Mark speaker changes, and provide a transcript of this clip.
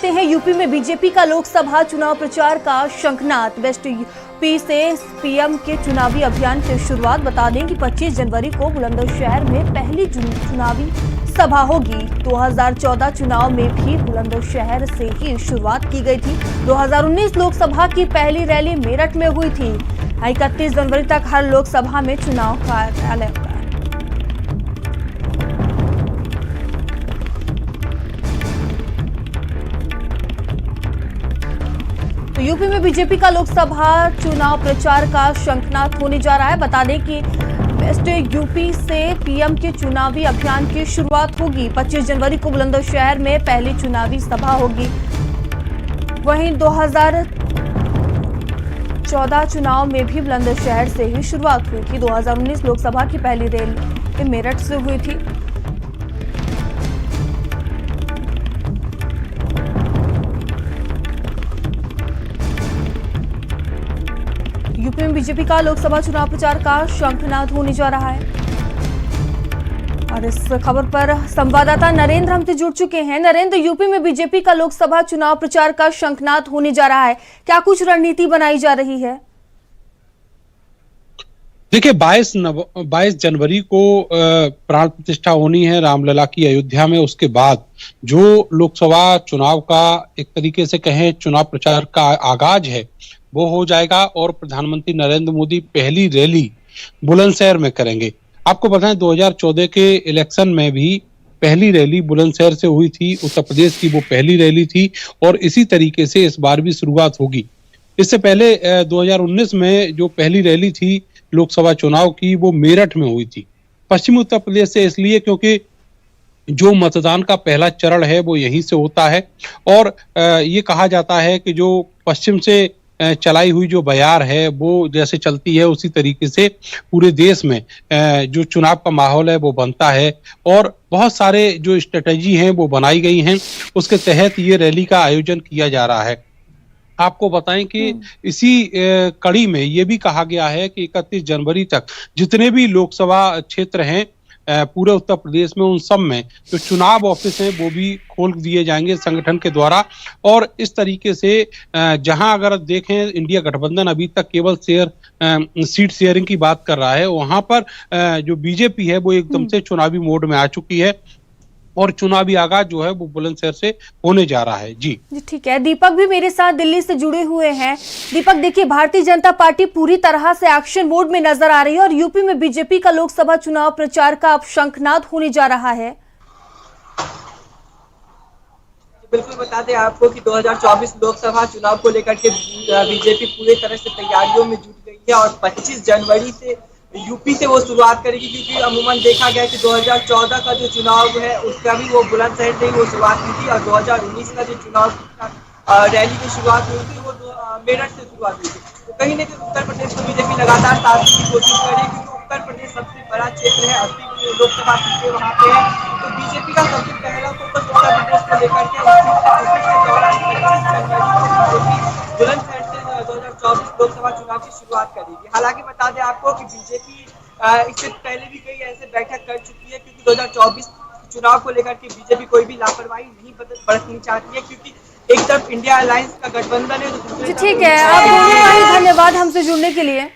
Speaker 1: बढ़ते हैं यूपी में बीजेपी का लोकसभा चुनाव प्रचार का शंखनाद। वेस्ट यूपी से पीएम के चुनावी अभियान की शुरुआत। बता दें कि 25 जनवरी को बुलंदशहर में पहली चुनावी सभा होगी। 2014 चुनाव में भी बुलंदशहर से ही शुरुआत की गई थी। 2019 लोकसभा की पहली रैली मेरठ में हुई थी। 31 जनवरी तक हर लोकसभा में चुनाव कार्यालय होगा। तो यूपी में बीजेपी का लोकसभा चुनाव प्रचार का शंखनाद होने जा रहा है। बता दें कि वेस्ट यूपी से पीएम के चुनावी अभियान की शुरुआत होगी। 25 जनवरी को बुलंदशहर में पहली चुनावी सभा होगी। वहीं 2014 चुनाव में भी बुलंदशहर से ही शुरुआत हुई थी। 2019 लोकसभा की पहली रैली मेरठ से हुई थी। यूपी में बीजेपी का लोकसभा चुनाव प्रचार का शंखनाद होने जा रहा है। और इस खबर पर संवाददाता नरेंद्र हमसे जुड़ चुके हैं। नरेंद्र, यूपी में बीजेपी का लोकसभा चुनाव प्रचार का शंखनाद होने जा रहा है, क्या कुछ रणनीति बनाई जा रही है?
Speaker 2: देखिए, 22 जनवरी को प्राण प्रतिष्ठा होनी है रामलला की अयोध्या में। उसके बाद जो लोकसभा चुनाव का एक तरीके से कहें चुनाव प्रचार का आगाज है वो हो जाएगा और प्रधानमंत्री नरेंद्र मोदी पहली रैली बुलंदशहर में करेंगे। आपको बताएं 2014 के इलेक्शन में भी पहली रैली बुलंदशहर से हुई थी। उत्तर प्रदेश की वो पहली रैली थी और इसी तरीके से इस बार भी शुरुआत होगी। इससे पहले 2019 में जो पहली रैली थी लोकसभा चुनाव की वो मेरठ में हुई थी। पश्चिमी उत्तर प्रदेश से इसलिए क्योंकि जो मतदान का पहला चरण है वो यहीं से होता है और ये कहा जाता है कि जो पश्चिम से चलाई हुई जो बयार है वो जैसे चलती है उसी तरीके से पूरे देश में जो चुनाव का माहौल है वो बनता है और बहुत सारे जो स्ट्रेटेजी हैं वो बनाई गई हैं। उसके तहत ये रैली का आयोजन किया जा रहा है। आपको बताएं कि इसी कड़ी में ये भी कहा गया है कि 31 जनवरी तक जितने भी लोकसभा क्षेत्र हैं पूरे उत्तर प्रदेश में उन सब में जो चुनाव ऑफिस हैं वो भी खोल दिए जाएंगे संगठन के द्वारा। और इस तरीके से जहां अगर देखें इंडिया गठबंधन अभी तक केवल सीट शेयरिंग की बात कर रहा है, वहां पर जो बीजेपी है वो एकदम से चुनावी मोड में आ चुकी है और चुनावी आगाज जो है वो बुलंदशहर से होने जा रहा है। जी
Speaker 1: ठीक है। दीपक भी मेरे साथ दिल्ली से जुड़े हुए हैं। दीपक, देखिए, भारतीय जनता पार्टी पूरी तरह से एक्शन मोड में नजर आ रही है और यूपी में बीजेपी का लोकसभा चुनाव प्रचार का अब शंखनाद होने जा रहा है।
Speaker 3: बिल्कुल बता दें आपको कि 2024 लोकसभा चुनाव को लेकर के बीजेपी पूरी तरह से तैयारियों में जुट गई है और 25 जनवरी से यूपी से वो शुरुआत करेगी, क्योंकि अमूमन देखा गया कि 2014 का जो चुनाव है उसका भी वो बुलंदशहर से ही वो शुरुआत की थी और 2019 का जो चुनाव रैली की शुरुआत हुई थी वो मेरठ से शुरुआत हुई थी। तो कहीं ना कहीं उत्तर प्रदेश को बीजेपी लगातार साधने की कोशिश कर रही है, क्योंकि उत्तर प्रदेश सबसे बड़ा क्षेत्र है, 80 लोकसभा सीटें वहाँ पे है। तो बीजेपी का सबसे पहला फोकस उत्तर प्रदेश को लेकर के बुलंदशहर से 2024 लोकसभा चुनाव की शुरुआत करेगी। हालांकि बता दें आपको कि बीजेपी इससे पहले भी कई ऐसे बैठक कर चुकी है, क्योंकि 2024 चुनाव को लेकर के बीजेपी कोई भी लापरवाही नहीं बरतनी चाहती है, क्योंकि एक तरफ इंडिया अलायंस का गठबंधन है तो
Speaker 1: ठीक है। आप दोनों का ही धन्यवाद हमसे जुड़ने के लिए।